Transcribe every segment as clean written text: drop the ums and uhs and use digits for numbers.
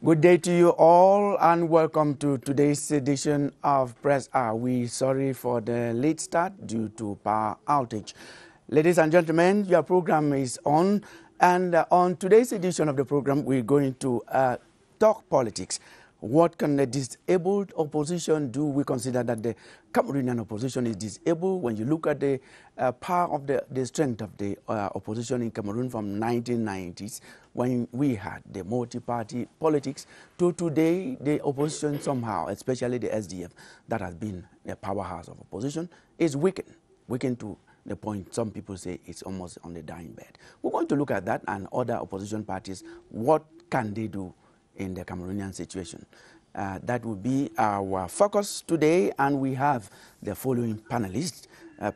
Good day to you all and welcome to today's edition of Press Hour. We're sorry for the late start due to power outage. Ladies and gentlemen, your program is on, and on today's edition of the program we're going to talk politics. What can the disabled opposition do? We consider that the Cameroonian opposition is disabled. When you look at the power of the strength of the opposition in Cameroon from 1990s, when we had the multi-party politics, to today, the opposition somehow, especially the SDF, that has been the powerhouse of opposition, is weakened to the point some people say it's almost on the dying bed. We're going to look at that and other opposition parties. What can they do in the Cameroonian situation? That will be our focus today, and we have the following panelists.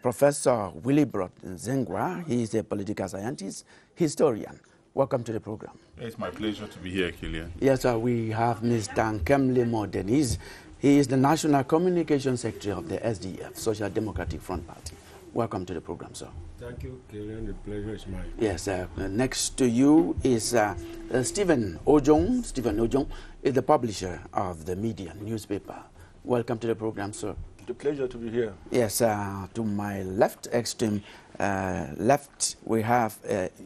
Professor Willibrod Nzengwa, he is a political scientist, historian. Welcome to the program. It's my pleasure to be here, Killian. Yes, sir. We have Mr. Nkemle Denise. He is the National Communication Secretary of the SDF, Social Democratic Front Party. Welcome to the program, sir. Thank you, Killian. The pleasure is mine. Yes, next to you is Stephen Ojong. Stephen Ojong is the publisher of the Media newspaper. Welcome to the program, sir. It's a pleasure to be here. Yes, to my left, extreme left, we have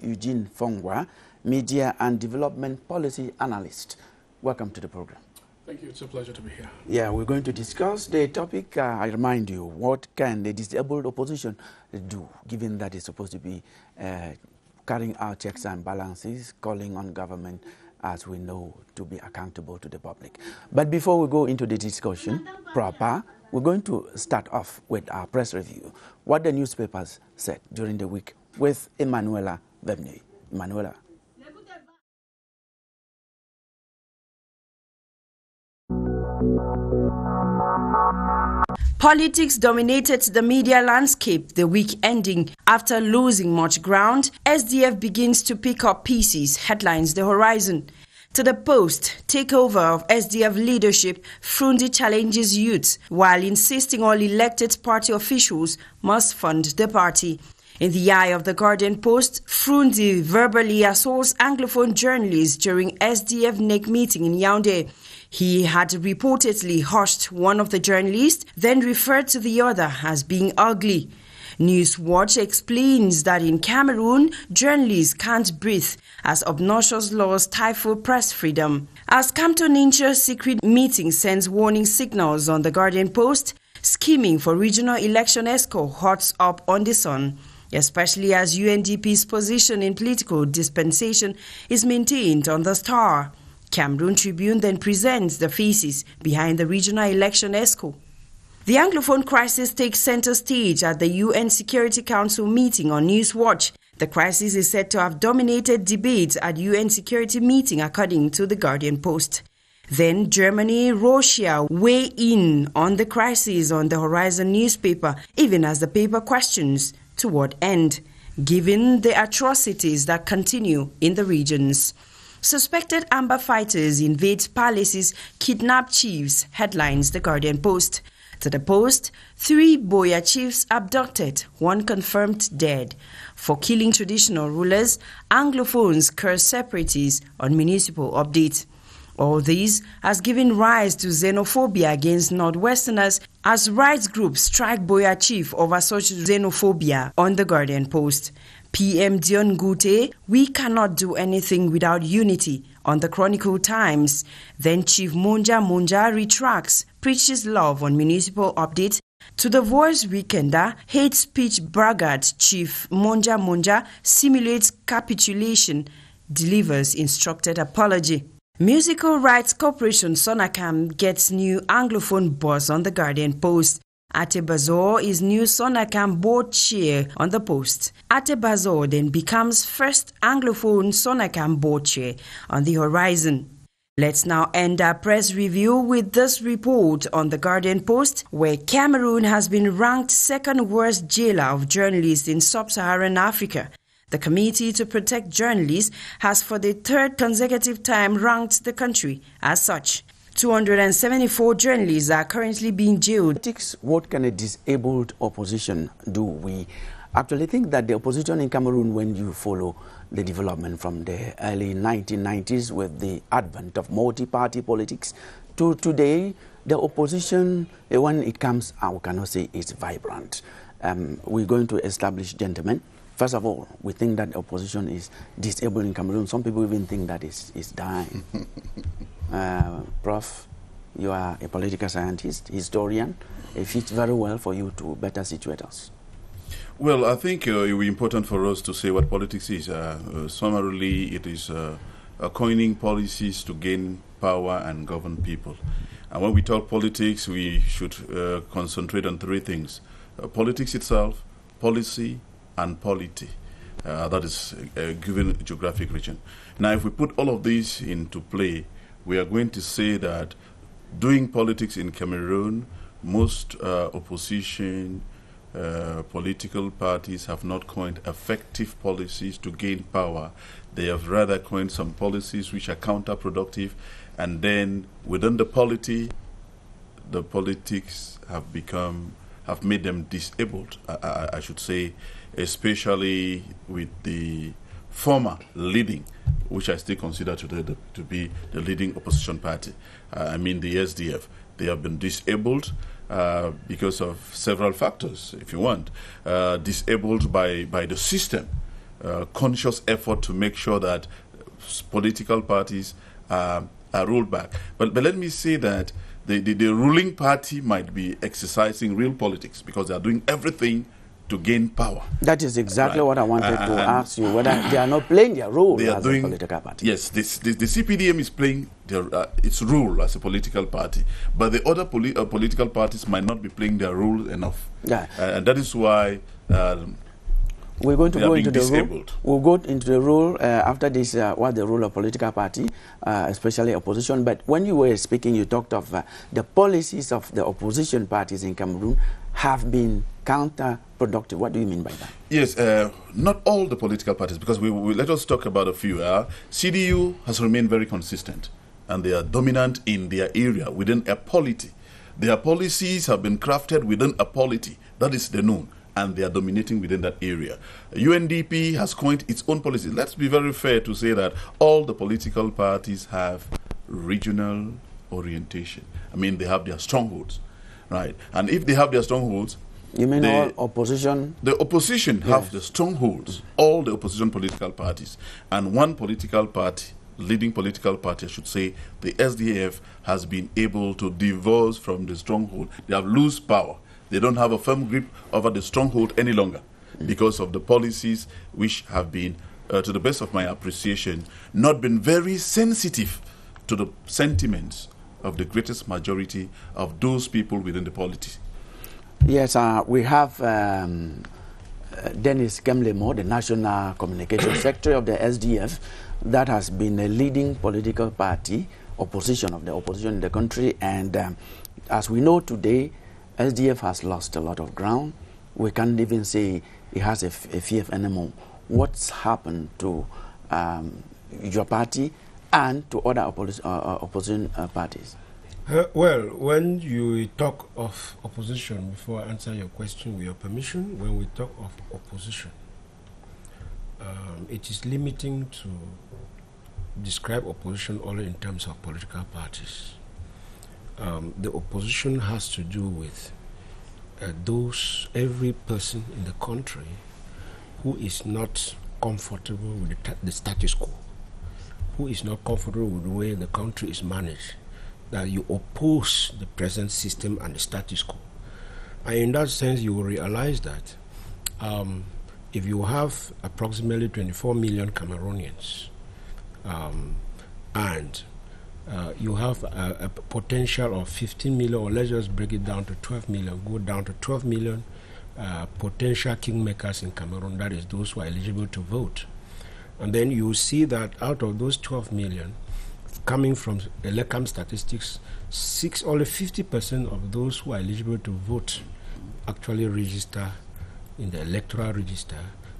Eugene Fongwa, Media and Development Policy Analyst. Welcome to the program. Thank you. It's a pleasure to be here. Yeah, we're going to discuss the topic. I remind you, what can the disabled opposition do, given that it's supposed to be carrying out checks and balances, calling on government, as we know, to be accountable to the public. But before we go into the discussion proper, we're going to start off with our press review, what the newspapers said during the week with Emanuela Vebney. Emanuela. Politics dominated the media landscape the week ending. After losing much ground, SDF begins to pick up pieces, headlines The Horizon. To the Post, takeover of SDF leadership, Frundi challenges youth while insisting all elected party officials must fund the party. In the eye of the Guardian Post, Frundi verbally assaults Anglophone journalists during SDF NEC meeting in Yaoundé. He had reportedly hushed one of the journalists, then referred to the other as being ugly. Newswatch explains that in Cameroon, journalists can't breathe as obnoxious laws stifle press freedom. As Campton-Incher's secret meeting sends warning signals on the Guardian Post, scheming for regional election ESCO hots up on the sun, especially as UNDP's position in political dispensation is maintained on the Star. Cameroon Tribune then presents the faces behind the regional election ESCO. The Anglophone crisis takes center stage at the UN Security Council meeting on Newswatch. The crisis is said to have dominated debates at UN Security meeting, according to the Guardian Post. Then Germany, Russia weigh in on the crisis on the Horizon newspaper, even as the paper questions to what end, given the atrocities that continue in the regions. Suspected Amber fighters invade palaces, kidnap chiefs, headlines The Guardian Post. To the Post, 3 Boya chiefs abducted, 1 confirmed dead. For killing traditional rulers, Anglophones curse separatists on municipal update. All this has given rise to xenophobia against Northwesterners as rights groups strike Boya chief over such xenophobia on The Guardian Post. PM Dion Gute, we cannot do anything without unity on the Chronicle Times. Then Chief Monja retracts, preaches love on municipal update. To the Voice Weekender, hate speech braggart Chief Monja simulates capitulation, delivers instructed apology. Musical Rights Corporation Sonacam gets new Anglophone boss on the Guardian Post. Atebazor is new Sonacam board chair on the Post. Atebazor then becomes first Anglophone Sonacam board chair on the Horizon. Let's now end our press review with this report on the Guardian Post, where Cameroon has been ranked second worst jailer of journalists in sub-Saharan Africa. The Committee to Protect Journalists has for the 3rd consecutive time ranked the country as such. 274 journalists are currently being jailed. What can a disabled opposition do? We actually think that the opposition in Cameroon, when you follow the development from the early 1990s with the advent of multi-party politics to today, the opposition, when it comes out, we cannot say it's vibrant. We're going to establish, gentlemen. First of all, we think that the opposition is disabled in Cameroon. Some people even think that it's dying. Prof, you are a political scientist, historian. It fits very well for you to better situate us. Well, I think it will be important for us to say what politics is. Summarily, it is coining policies to gain power and govern people. And when we talk politics, we should concentrate on three things. Politics itself, policy, and polity. That is a given geographic region. Now, if we put all of these into play, we are going to say that doing politics in Cameroon, most opposition political parties have not coined effective policies to gain power. They have rather coined some policies which are counterproductive, and then within the polity, the politics have made them disabled, I should say, especially with the former leading, which I still consider today to be the leading opposition party. I mean the SDF. They have been disabled because of several factors, if you want. Disabled by the system, conscious effort to make sure that political parties are rolled back. But let me say that the ruling party might be exercising real politics because they are doing everything to gain power. That is exactly what I wanted to ask you, whether they are not playing their role as a political party. Yes, the CPDM is playing its role as a political party, but the other political parties might not be playing their role enough. Yeah. And that is why we're going to go into the role. We'll go into the role after this, what the role of political party, especially opposition. But when you were speaking, you talked of the policies of the opposition parties in Cameroon have been counterproductive. What do you mean by that? Yes, not all the political parties, because we let us talk about a few. CDU has remained very consistent, and they are dominant in their area within a polity. Their policies have been crafted within a polity. That is the known, and they are dominating within that area. UNDP has coined its own policy. Let's be very fair to say that all the political parties have regional orientation. I mean, they have their strongholds, right? And if they have their strongholds, you mean all opposition? The opposition have the strongholds, all the opposition political parties. And one political party, leading political party, I should say, the SDF, has been able to divorce from the stronghold. They have loose power. They don't have a firm grip over the stronghold any longer because of the policies which have been, to the best of my appreciation, not been very sensitive to the sentiments of the greatest majority of those people within the polity. Yes, we have Dennis Kemlemo, the National Communication Secretary of the SDF, that has been a leading political party, opposition of the opposition in the country. And as we know today, SDF has lost a lot of ground. We can't even say it has a fief anymore. What's happened to your party and to other opposition parties? Well, when you talk of opposition, before I answer your question with your permission, when we talk of opposition, it is limiting to describe opposition only in terms of political parties. The opposition has to do with every person in the country who is not comfortable with the status quo, who is not comfortable with the way the country is managed, that you oppose the present system and the status quo. And in that sense, you will realize that if you have approximately 24 million Cameroonians and you have a potential of 15 million, or let's just break it down to 12 million, go down to 12 million potential kingmakers in Cameroon, that is those who are eligible to vote. And then you see that out of those 12 million, coming from ELECAM statistics, only 50% of those who are eligible to vote actually register in the electoral register.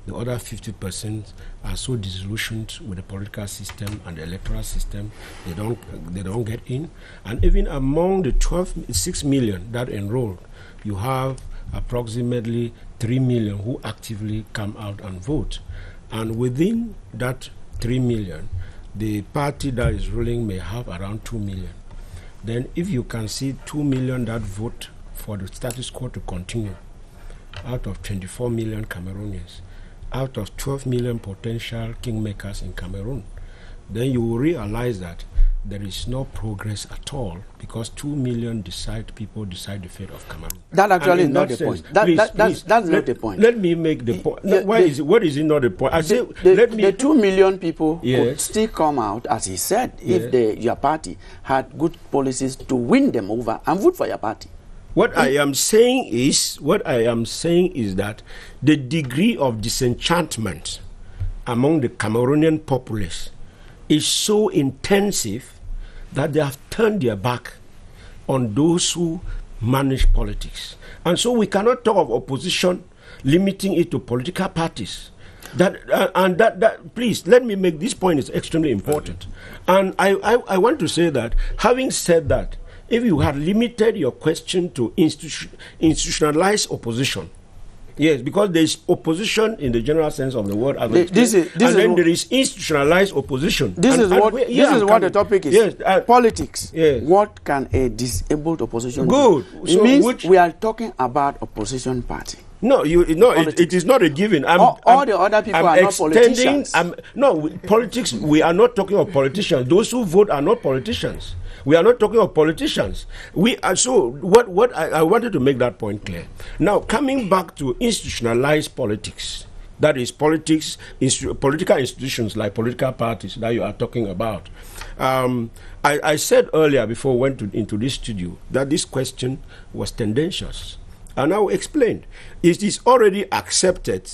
The other 50% are so disillusioned with the political system and the electoral system, they don't get in. And even among the 6 million that enrolled, you have approximately 3 million who actively come out and vote. And within that 3 million, the party that is ruling may have around 2 million. Then if you can see 2 million that vote for the status quo to continue, out of 24 million Cameroonians, out of 12 million potential kingmakers in Cameroon, then you will realize that there is no progress at all, because 2 million people decide the fate of Cameroon. That actually is not the point. That's not the point. Let me make the point. What is it not the point? The 2 million people could still come out, as he said, if your party had good policies to win them over and vote for your party. What I am saying is that the degree of disenchantment among the Cameroonian populace is so intensive that they have turned their back on those who manage politics. And so we cannot talk of opposition limiting it to political parties. Please, let me make this point, is extremely important. And I want to say that, having said that, if you had limited your question to institutionalized opposition, yes, because there is opposition in the general sense of the word, and then there is institutionalized opposition. This is what the topic is. Yes, politics. Yes. What can a disabled opposition do? It means we are talking about opposition party. No, it is not a given. All the other people are not politicians. Politics, we are not talking of politicians. Those who vote are not politicians. We are not talking of politicians. What I wanted to make that point clear. Now, coming back to institutionalized politics, that is politics, political institutions like political parties that you are talking about. I said earlier, before we went into this studio, that this question was tendentious. And I explained. It is already accepted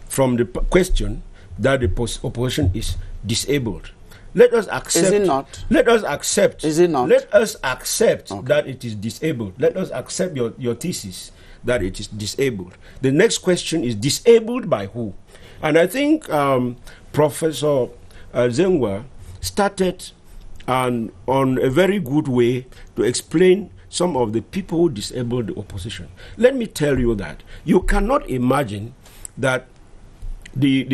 from the question that the opposition is disabled. Let us accept. Is it not? Let us accept. Is it not? Let us accept that it is disabled. Let us accept your thesis that it is disabled. The next question is, disabled by who? And I think Professor Zengwa started on a very good way to explain some of the people who disabled the opposition. Let me tell you that you cannot imagine that the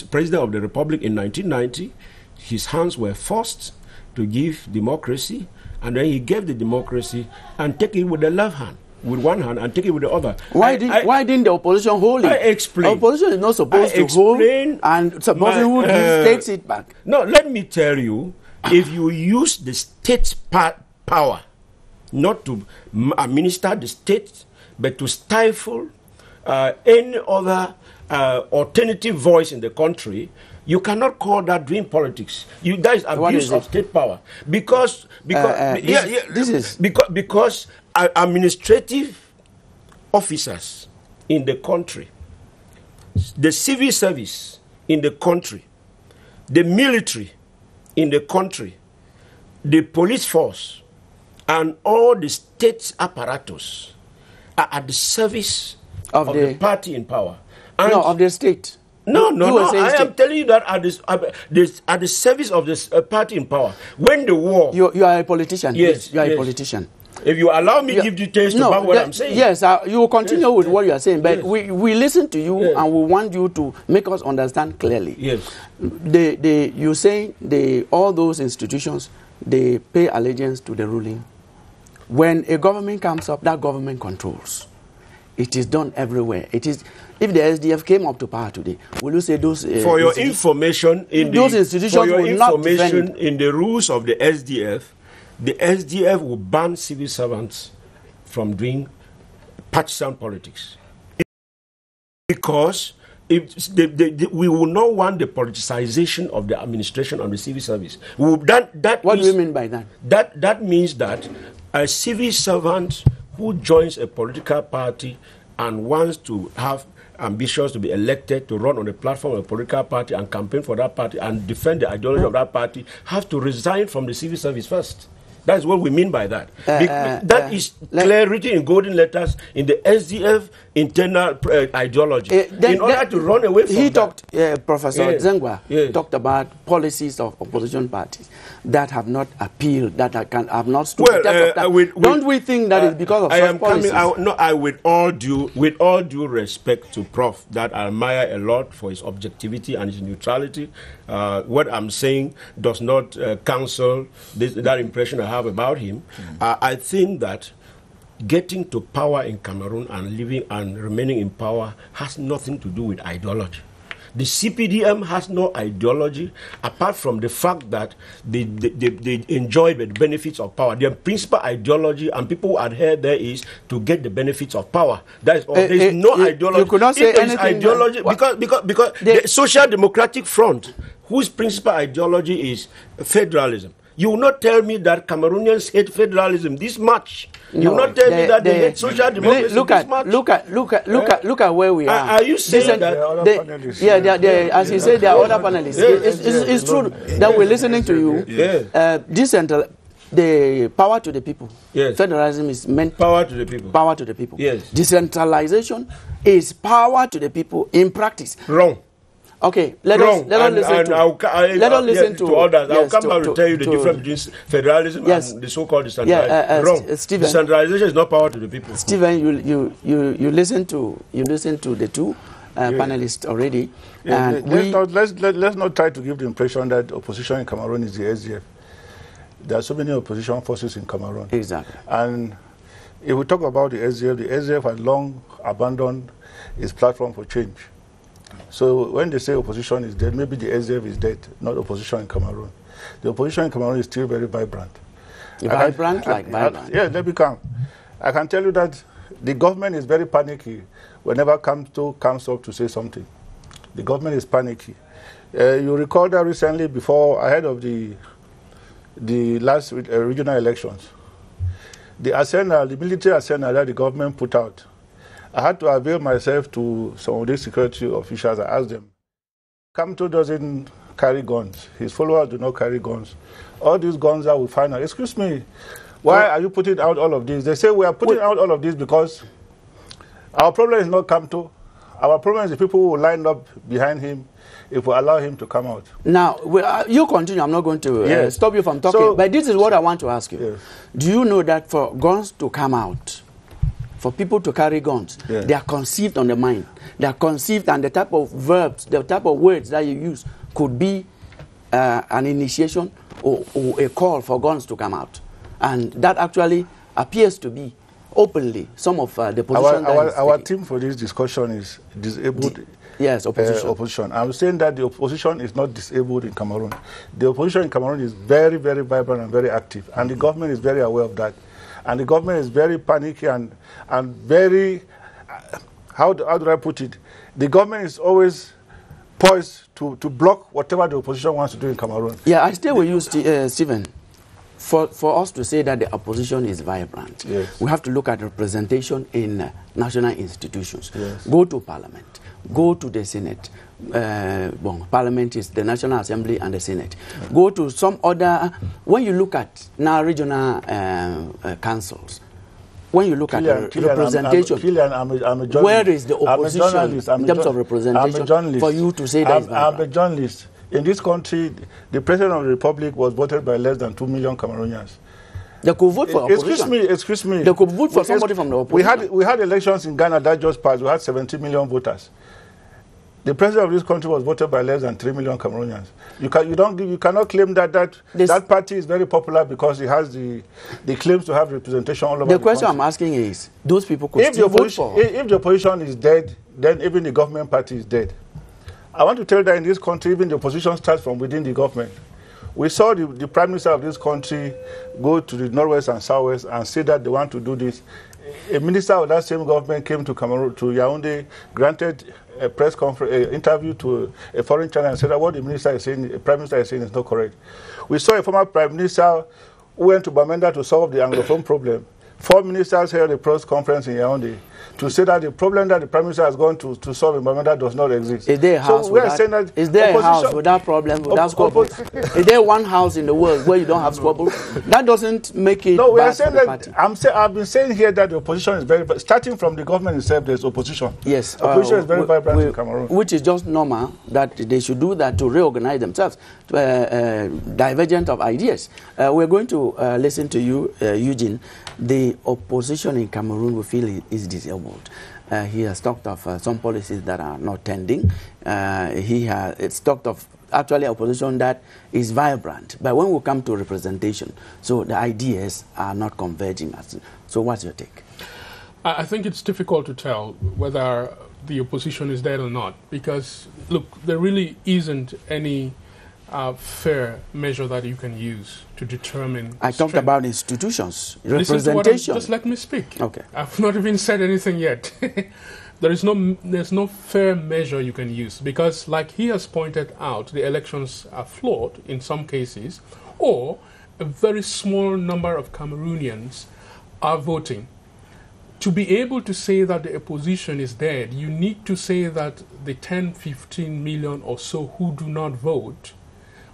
president of the republic in 1990, his hands were forced to give democracy, and then he gave the democracy and take it with the left hand, with one hand, and take it with the other. Why didn't the opposition hold it? I explain. The opposition is not supposed to hold, and suppose who takes it back. No, let me tell you, if you use the state's power not to administer the state, but to stifle any other alternative voice in the country, you cannot call that doing politics. That is abuse of state power. Because administrative officers in the country, the civil service in the country, the military in the country, the police force, and all the state apparatus are at the service of the party in power. And of the state. No. I am telling you that at the service of the party in power. When the war... You are a politician. Yes. You are a politician. If you allow me to give details about what I'm saying. Yes, you will continue with what you are saying, but we listen to you and we want you to make us understand clearly. Yes. You say all those institutions, they pay allegiance to the ruling. When a government comes up, that government controls. It is done everywhere. It is. If the SDF came up to power today, will you say those? For your information, in the rules of the SDF will ban civil servants from doing partisan politics, because we will not want the politicization of the administration of the civil service. What do you mean by that? That means that a civil servant who joins a political party and wants to have ambitions to be elected to run on the platform of a political party and campaign for that party and defend the ideology of that party have to resign from the civil service first. That's what we mean by that. That is clear, written in golden letters in the SDF internal ideology. In order to run away from Professor Zengwa talked about policies of opposition parties that have not appealed, that have not stood the test of time. Don't we think that is because of such policies? With all due respect to Prof, that I admire a lot for his objectivity and his neutrality. What I'm saying does not cancel that impression I have about him. I think that getting to power in Cameroon and living and remaining in power has nothing to do with ideology. The CPDM has no ideology apart from the fact that they enjoy the benefits of power. Their principal ideology, and people who adhere there, is to get the benefits of power. That is all. There is no ideology. You could not say anything. Ideology, because the Social Democratic Front, whose principal ideology is federalism. You will not tell me that Cameroonians hate federalism this much. You will not tell me that they hate social democracy this much. Look at where we are. Are you saying that? As you said, there are other panelists. It's true that we're listening to you. The power to the people. Yes. Federalism is meant power to the people. Power to the people. Yes. Decentralization is power to the people in practice. Wrong. Okay, let us listen to others. I'll come back to tell you the difference between federalism and the so-called decentralization. Wrong. Stephen, decentralization is not power to the people. Stephen, you listen to the two panelists already. Yeah, and let's not try to give the impression that opposition in Cameroon is the SDF. There are so many opposition forces in Cameroon. Exactly. And if we talk about the SDF has long abandoned its platform for change. So when they say opposition is dead, maybe the SDF is dead, not opposition in Cameroon. The opposition in Cameroon is still very vibrant. Vibrant? Yeah, let me come. I can tell you that the government is very panicky whenever Kamto comes up to say something. The government is panicky. You recall that recently, ahead of the last regional elections, the military arsenal that the government put out, I had to avail myself to some of these security officials. I asked them, Kamto doesn't carry guns. His followers do not carry guns. All these guns that we find out, excuse me, why are you putting out all of this? They say we are putting out all of this because our problem is not Kamto. Our problem is the people who will line up behind him if we allow him to come out. Now, you continue. I'm not going to stop you from talking. But this is what I want to ask you. Yes. Do you know that for guns to come out, for people to carry guns, they are conceived on the mind. They are conceived, and the type of verbs, the type of words that you use could be an initiation or a call for guns to come out. And that actually appears to be openly some of the position our team for this discussion is disabled. Opposition. I'm saying that the opposition is not disabled in Cameroon. The opposition in Cameroon is very, very vibrant and very active, and the government is very aware of that. And the government is very panicky and very, how do I put it? The government is always poised to block whatever the opposition wants to do in Cameroon. Yeah, I stay with you, Stephen. For us to say that the opposition is vibrant, we have to look at representation in national institutions. Yes. Go to Parliament. Go to the Senate. Parliament is the National Assembly and the Senate. Go to some other, when you look at now regional councils, when you look at representation, where is the opposition in terms of representation for you to say that? I'm a journalist. In this country, the President of the Republic was voted by less than 2 million Cameroonians. They could vote for opposition. Excuse me. They could vote for somebody from the opposition. We had elections in Ghana that just passed. We had 17 million voters. The president of this country was voted by less than 3 million Cameroonians. You cannot claim that party is very popular because it has the claims to have representation all over the country. The question I'm asking is, those people could still vote for. If the opposition is dead, then even the government party is dead. I want to tell you that in this country, even the opposition starts from within the government. We saw the prime minister of this country go to the northwest and southwest and say that they want to do this. A minister of that same government came to Cameroon, to Yaoundé, granted a press conference, interview to a foreign channel, and said that what the minister is saying, the prime minister is saying, is not correct. We saw a former prime minister who went to Bamenda to solve the Anglophone problem. 4 ministers held a press conference in Yaoundé, to say that the problem that the Prime Minister has gone to solve in Bamenda does not exist. Is there a house is there a house without problem, without squabble? Is there one house in the world where you don't have squabble? That doesn't make it. No, we are saying that I've been saying here that the opposition is very, starting from the government itself, there's opposition. Yes, opposition is very vibrant in Cameroon, which is just normal that they should do that to reorganize themselves, divergent of ideas. We're going to listen to you, Eugene. The opposition in Cameroon, we feel, is disabled. He has talked of some policies that are not tending. It's talked of actually opposition that is vibrant. But when we come to representation, so the ideas are not converging. So what's your take? I think it's difficult to tell whether the opposition is dead or not, because, look, there really isn't any fair measure that you can use to determine. I talked about institutions, representation. Just let me speak. Okay. I've not even said anything yet. There's no fair measure you can use, because, like he has pointed out, the elections are flawed in some cases, or a very small number of Cameroonians are voting. To be able to say that the opposition is dead, you need to say that the 10, 15 million or so who do not vote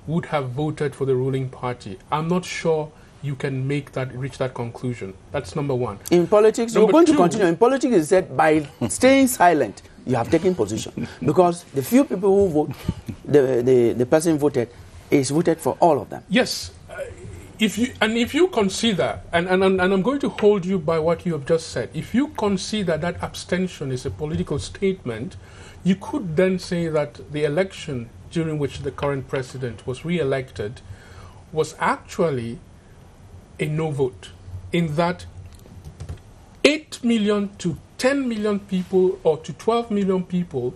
would have voted for the ruling party. I'm not sure you can reach that conclusion. That's number one. In politics, we're going to continue. In politics, it's said by staying silent, you have taken position. Because the few people who vote, the person voted, is voted for all of them. Yes. If you consider, and I'm going to hold you by what you have just said, if you consider that abstention is a political statement, you could then say that the election during which the current president was re-elected was actually a no vote, in that 8 million to 10 million people or to 12 million people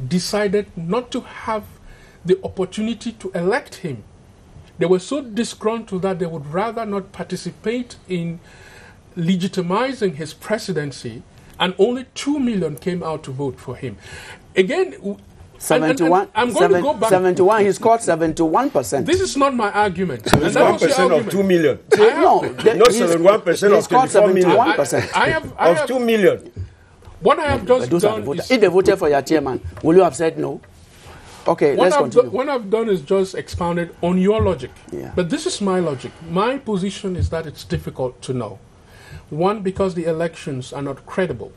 decided not to have the opportunity to elect him. They were so disgruntled that they would rather not participate in legitimizing his presidency, and only 2 million came out to vote for him. Again, 71. I'm going to go back. 71. He scored 71%. This is not my argument. 71% of 2 million. No, not 71% of 24 million. 71%. Of 2 million. What I have just done is, if they voted for your chairman, will you have said no? Okay, let's continue. What I've done is just expounded on your logic. Yeah. But this is my logic. My position is that it's difficult to know. One, because the elections are not credible.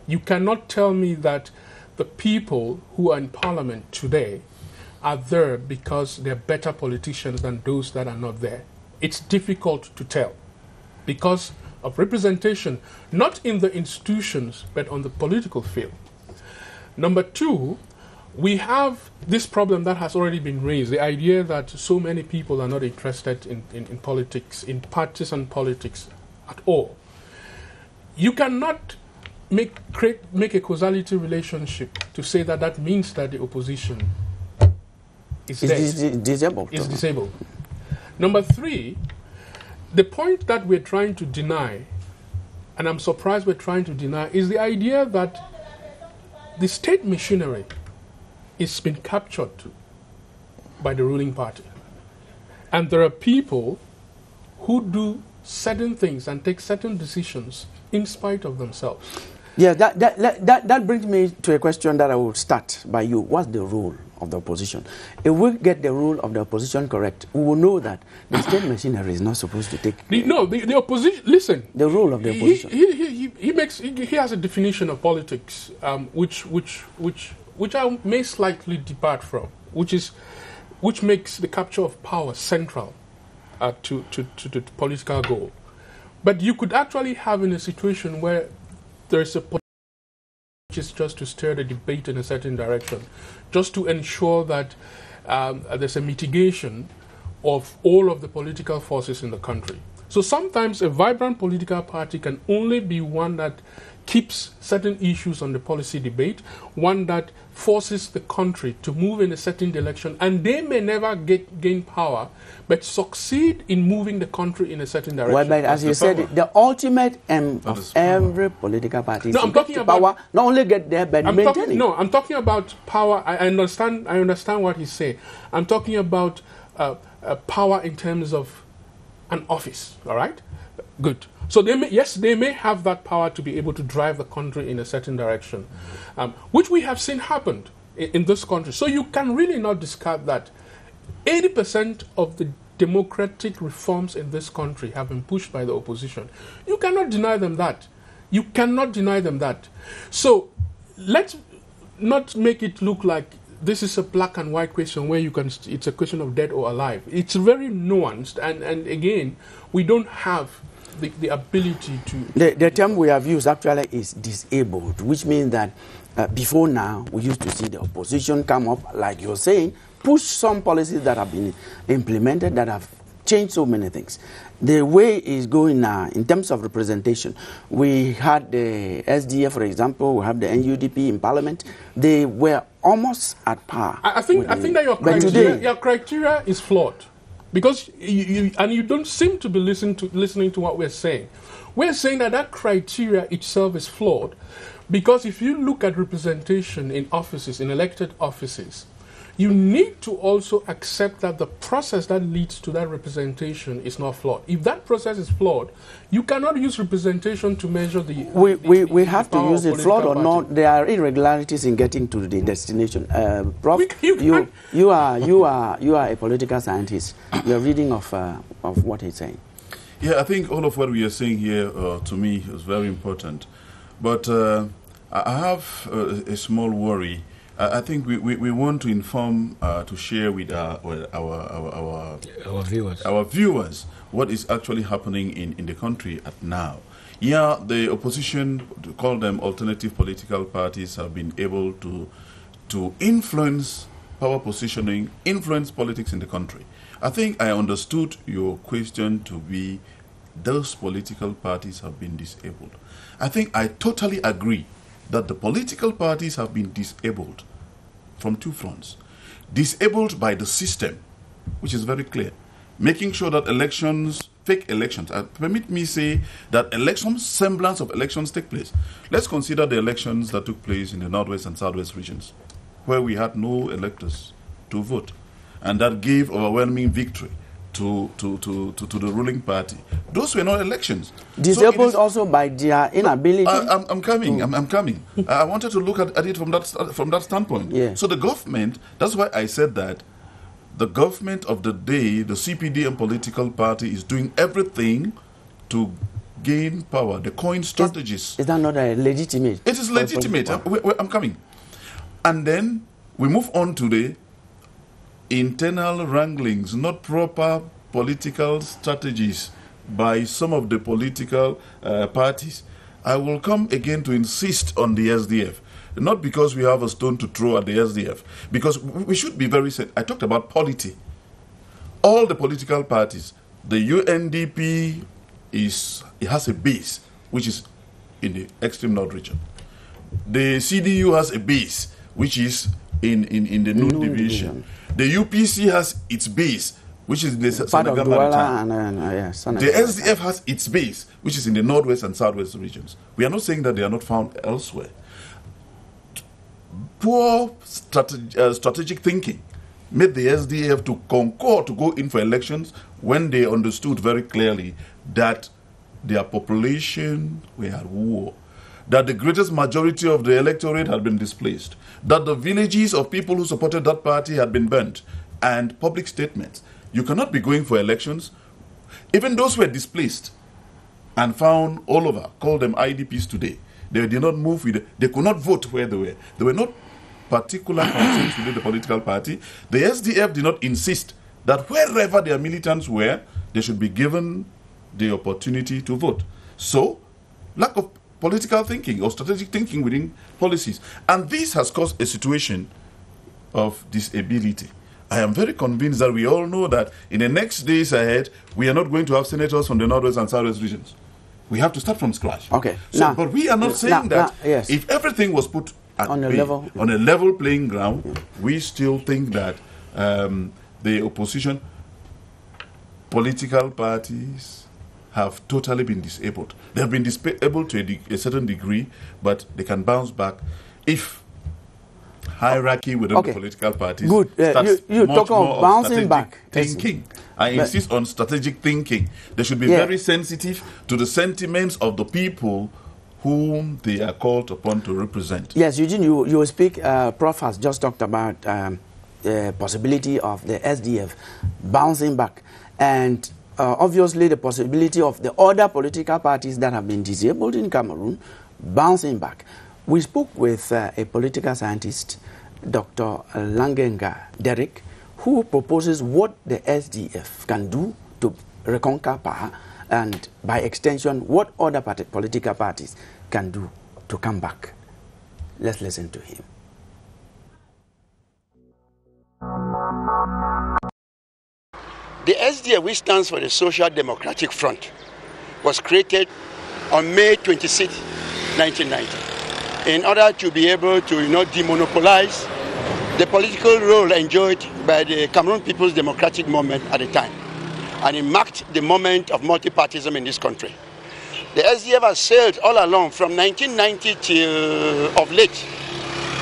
You cannot tell me that the people who are in parliament today are there because they're better politicians than those that are not there. It's difficult to tell because of representation, not in the institutions, but on the political field. Number two, we have this problem that has already been raised, the idea that so many people are not interested in politics, in partisan politics at all. You cannot make a causality relationship to say that that means that the opposition is disabled. Number three, the point that we're trying to deny, and I'm surprised we're trying to deny, is the idea that the state machinery is been captured by the ruling party. And there are people who do certain things and take certain decisions in spite of themselves. Yeah, that brings me to a question that I will start by you. What's the role of the opposition? If we get the role of the opposition correct, we will know that the state machinery is not supposed to take... The opposition, listen. The role of the opposition. He has a definition of politics which I may slightly depart from, which makes the capture of power central to the political goal. But you could actually have in a situation where there's a which is just to steer the debate in a certain direction, just to ensure that there's a mitigation of all of the political forces in the country. So sometimes a vibrant political party can only be one that keeps certain issues on the policy debate, one that forces the country to move in a certain direction, and they may never gain power, but succeed in moving the country in a certain direction. Well, but as you said, the ultimate aim of every political party is to get to power, not only get there, but maintain it. I'm talking about power. I understand what he's saying. I'm talking about power in terms of an office, all right? Good. So they may have that power to be able to drive the country in a certain direction, which we have seen happened in this country. So you can really not discard that. 80% of the democratic reforms in this country have been pushed by the opposition. You cannot deny them that. You cannot deny them that. So let's not make it look like this is a black and white question where it's a question of dead or alive. It's very nuanced, and again, we don't have the ability to... The term we have used actually is disabled, which means that before now, we used to see the opposition come up, like you're saying, push some policies that have been implemented that have changed so many things. The way it's going now, in terms of representation, we had the SDF, for example, we have the NUDP in Parliament. They were almost at par. I think that your criteria is flawed, because you don't seem to be listening to what we're saying. We're saying that criteria itself is flawed, because if you look at representation in offices, in elected offices, you need to also accept that the process that leads to that representation is not flawed. If that process is flawed, you cannot use representation to measure the... We have to use it, flawed or not. There are irregularities in getting to the destination. Prof, you are a political scientist. Your reading of what he's saying. Yeah, I think all of what we are saying here, to me, is very important. But I have a small worry. I think we want to inform, to share with our viewers what is actually happening in the country at now. Yeah, the opposition, to call them alternative political parties, have been able to influence power positioning, influence politics in the country. I think I understood your question to be those political parties have been disabled. I think I totally agree that the political parties have been disabled from two fronts. Disabled by the system, which is very clear, making sure that fake elections, permit me say that semblance of elections take place. Let's consider the elections that took place in the Northwest and Southwest regions, where we had no electors to vote, and that gave overwhelming victory to the ruling party. Those were not elections. Disabled also by their inability. I'm coming. I wanted to look at it from that standpoint. Yeah. So the government, that's why I said that the government of the day, the CPD and political party, is doing everything to gain power. The coin strategies. Is that not legitimate? It is legitimate. I'm coming. And then we move on to the internal wranglings, not proper political strategies by some of the political parties. I will come again to insist on the SDF, not because we have a stone to throw at the SDF, because we should be very set. I talked about polity. All the political parties, the UNDP has a base, which is in the extreme north region. The CDU has a base, which is in the North Division. The UPC has its base, which is in the Senegal Maritime. The SDF has its base, which is in the Northwest and Southwest regions. We are not saying that they are not found elsewhere. Poor strategic thinking made the SDF to concord to go in for elections when they understood very clearly that their population were at war, that the greatest majority of the electorate had been displaced, that the villages of people who supported that party had been burnt, and public statements. You cannot be going for elections. Even those who were displaced and found all over, call them IDPs today, they did not move with they could not vote where they were. There were not particular concerns within the political party. The SDF did not insist that wherever their militants were, they should be given the opportunity to vote. So, lack of political thinking or strategic thinking within policies. And this has caused a situation of disability. I am very convinced that we all know that in the next days ahead, we are not going to have senators from the Northwest and Southwest regions. We have to start from scratch. Okay. So, but we are not saying that if everything was put on a level playing ground, we still think that the opposition political parties have totally been disabled. They have been disabled to a certain degree, but they can bounce back if hierarchy within the political parties starts you talk of bouncing back thinking. I insist on strategic thinking. They should be very sensitive to the sentiments of the people whom they are called upon to represent. Yes, Eugene, you speak. Prof has just talked about the possibility of the SDF bouncing back, and obviously the possibility of the other political parties that have been disabled in Cameroon bouncing back. We spoke with a political scientist, Dr. Langenga Derek, who proposes what the SDF can do to reconquer power, and by extension, what other political parties can do to come back. Let's listen to him. The SDF, which stands for the Social Democratic Front, was created on May 26, 1990, in order to be able to, demonopolize the political role enjoyed by the Cameroon People's Democratic Movement at the time. And it marked the moment of multipartyism in this country. The SDF has sailed all along from 1990 till of late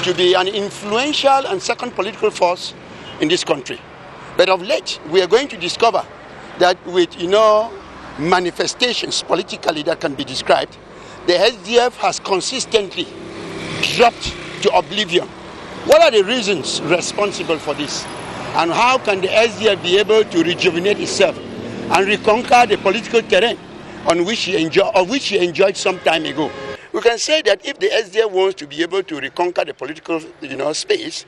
to be an influential and second political force in this country. But of late, we are going to discover that with, manifestations politically that can be described, the SDF has consistently dropped to oblivion. What are the reasons responsible for this? And how can the SDF be able to rejuvenate itself and reconquer the political terrain on which he enjoyed some time ago? We can say that if the SDF wants to be able to reconquer the political space,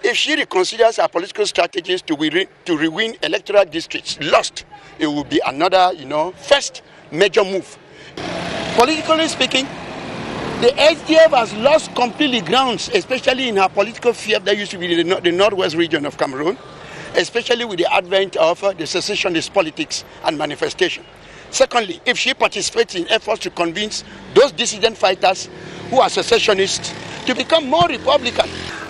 if she reconsiders her political strategies to re-win electoral districts lost, it will be another first major move. Politically speaking, the SDF has lost completely grounds, especially in her political fief that used to be the northwest region of Cameroon, especially with the advent of the secessionist politics and manifestation. Secondly, if she participates in efforts to convince those dissident fighters who are secessionists to become more Republican,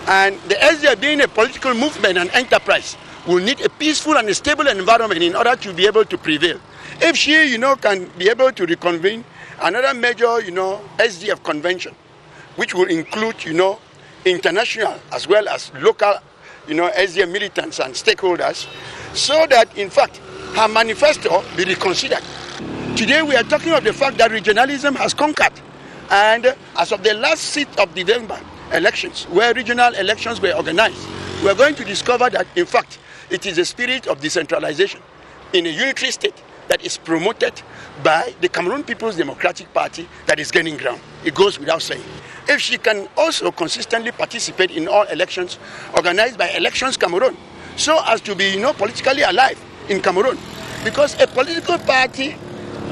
and the SDF being a political movement and enterprise will need a peaceful and a stable environment in order to be able to prevail. If she, can be able to reconvene another major, SDF convention, which will include, international as well as local, SDF militants and stakeholders, so that, in fact, her manifesto be reconsidered. Today, we are talking of the fact that regionalism has conquered. And as of the last seat of November elections, where regional elections were organized, we are going to discover that, in fact, it is a spirit of decentralization in a unitary state that is promoted by the Cameroon People's Democratic Party that is gaining ground. It goes without saying. If she can also consistently participate in all elections organized by Elections Cameroon, so as to be, politically alive in Cameroon, because a political party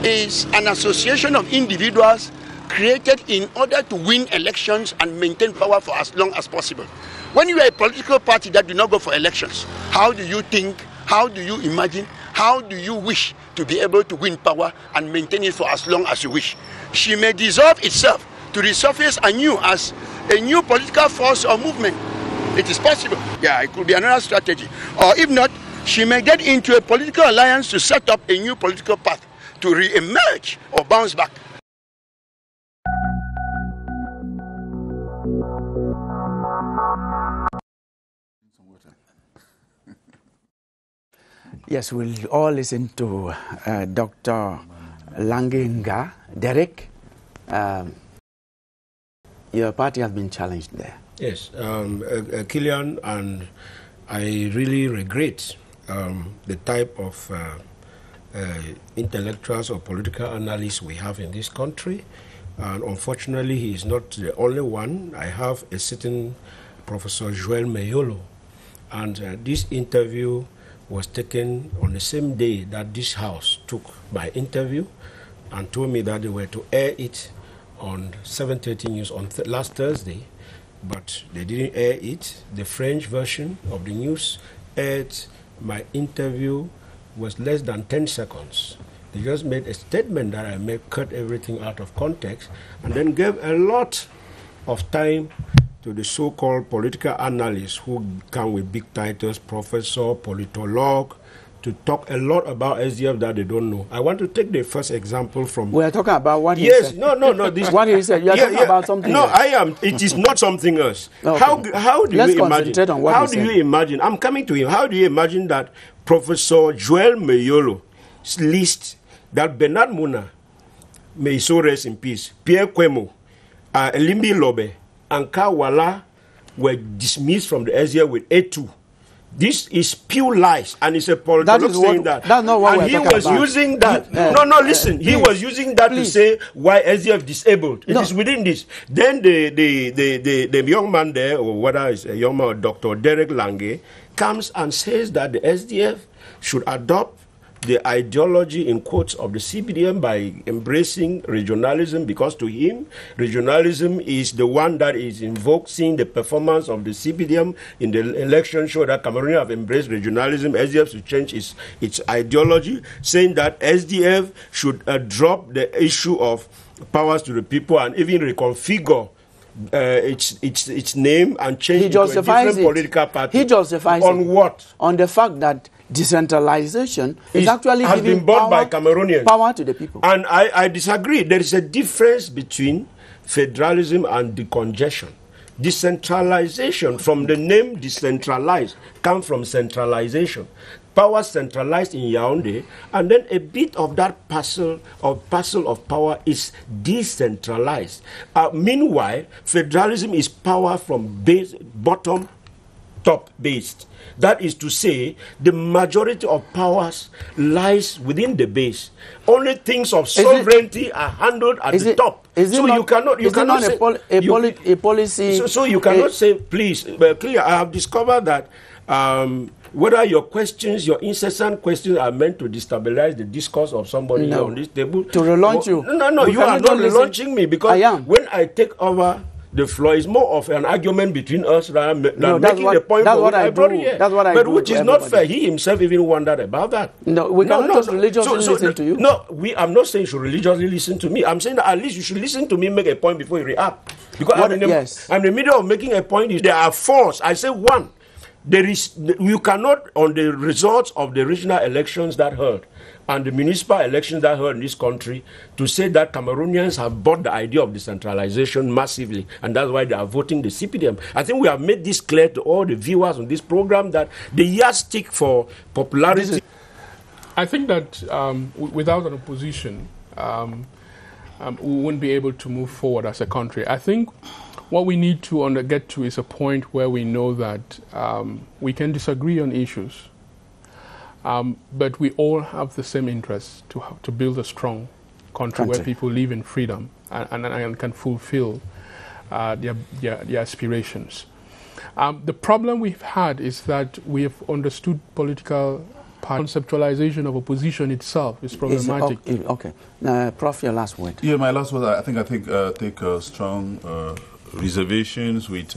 is an association of individuals created in order to win elections and maintain power for as long as possible. When you are a political party that do not go for elections, how do you think, how do you imagine, how do you wish to be able to win power and maintain it for as long as you wish? She may dissolve itself to resurface anew as a new political force or movement. It is possible. Yeah, it could be another strategy. Or if not, she may get into a political alliance to set up a new political path to re-emerge or bounce back. Yes, we'll all listen to Dr. Langenga Derek. Your party has been challenged there. Yes, Killian, and I really regret the type of intellectuals or political analysts we have in this country. And unfortunately, he is not the only one. I have a certain Professor Joel Mayolo, and this interview was taken on the same day that this house took my interview and told me that they were to air it on 7:30 News on last Thursday, but they didn't air it. The French version of the news aired my interview was less than 10 seconds. They just made a statement that I may cut everything out of context and then gave a lot of time to the so-called political analysts who come with big titles, professor, politolog, to talk a lot about SDF that they don't know. I want to take the first example from... We are talking about what he said. No. This what he said. You are talking about something else. I am. It is not something else. Okay. How do Let's you imagine? concentrate on what How he do you said. imagine? I'm coming to him. How do you imagine that Professor Joel Meyolo's list that Bernard Muna, may he so rest in peace, Pierre Kwemo, Elimbi Lobe, and Kawala were dismissed from the SDF with A2. This is pure lies, and it's a politician saying that. That's not what and we're talking about. Using that. Listen. He was using that to say why SDF disabled. It is within this. Then the young man there, or whether it's a young man or Dr. Derek Lange, comes and says that the SDF should adopt the ideology in quotes of the CPDM by embracing regionalism, because to him regionalism is the one that is invoked, seeing the performance of the CPDM in the election show that Cameroonians have embraced regionalism. SDF should change its ideology, saying that SDF should drop the issue of powers to the people and even reconfigure its name and change it to a different political party. He justifies on what? On the fact that decentralization is actually has giving been bought by Cameroonians. Power to the people. And I disagree. There is a difference between federalism and decongestion. Decentralization, from the name decentralized, comes from centralization. Power centralized in Yaoundé, and then a bit of that parcel of power is decentralized. Meanwhile, federalism is power from bottom top based. That is to say, the majority of powers lies within the base. Only things of sovereignty are handled at the top. So you cannot say a policy. So you cannot say, please, clear. I have discovered that whether your questions, your incessant questions, are meant to destabilize the discourse of somebody here on this table. To relaunch you. No, you are not relaunching me, because when I take over the floor, is more of an argument between us than making the point for which I brought it here. That's what I do. But which is not fair. He himself even wondered about that. No, we cannot just religiously listen to you. No, I'm not saying you should religiously listen to me. I'm saying that at least you should listen to me make a point before you react. Because I'm in the middle of making a point. There are fours. I say one. You cannot, on the results of the regional elections that heard and the municipal elections that heard in this country, to say that Cameroonians have bought the idea of decentralization massively, and that's why they are voting the CPDM. I think we have made this clear to all the viewers on this program that the yardstick for popularity. I think that without an opposition, we wouldn't be able to move forward as a country. I think what we need to get to is a point where we know that we can disagree on issues, but we all have the same interest to build a strong country where people live in freedom and can fulfill their aspirations. The problem we've had is that we have understood political conceptualization of opposition itself is problematic. Okay. Prof, your last word. Yeah, my last word, I think take strong reservations with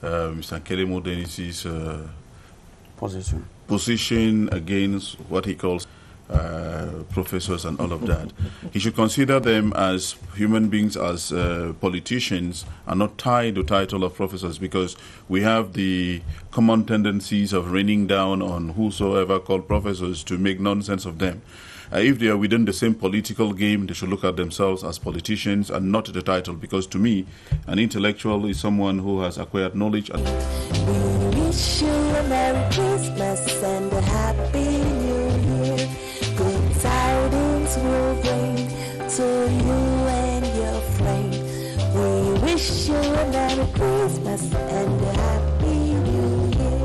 Mr. Kelemo Denis's position against what he calls professors and all of that. He should consider them as human beings, as politicians, and not tied to the title of professors, because we have the common tendencies of raining down on whosoever called professors to make nonsense of them. If they are within the same political game, they should look at themselves as politicians and not the title, because to me, an intellectual is someone who has acquired knowledge. We wish you a Merry Christmas and a Happy New Year. Good tidings will bring to you and your friend. We wish you a Merry Christmas and a Happy New Year.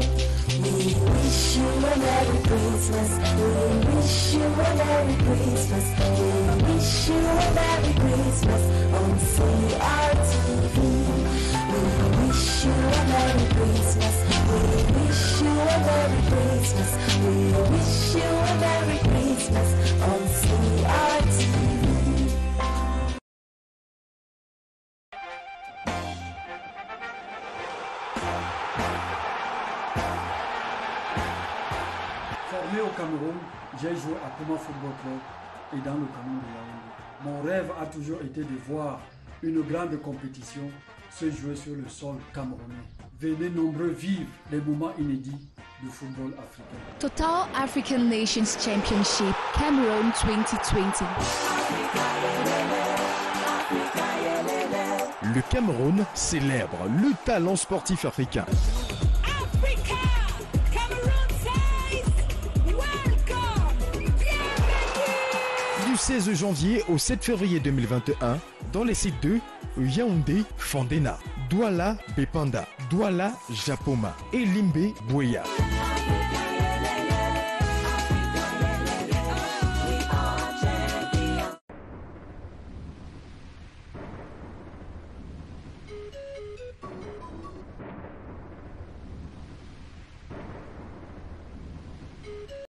We wish you a Merry Christmas. We wish you a Merry Christmas. We wish you a Merry Christmas on CRTV. We wish you a Merry Christmas. We wish you a Merry Christmas. We wish you a Merry Christmas on CRTV. Formé au Cameroun, j'ai joué à Puma Football Club et dans le canon de Yaoundé. Mon rêve a toujours été de voir une grande compétition se jouer sur le sol camerounais. Venez nombreux vivre les moments inédits du football africain. Total African Nations Championship Cameroon 2020. Le Cameroun célèbre le talent sportif africain. 16 janvier au 7 février 2021 dans les sites de Yaoundé, Fandena, Douala, Bepanda, Douala, Japoma et Limbe, Bouya.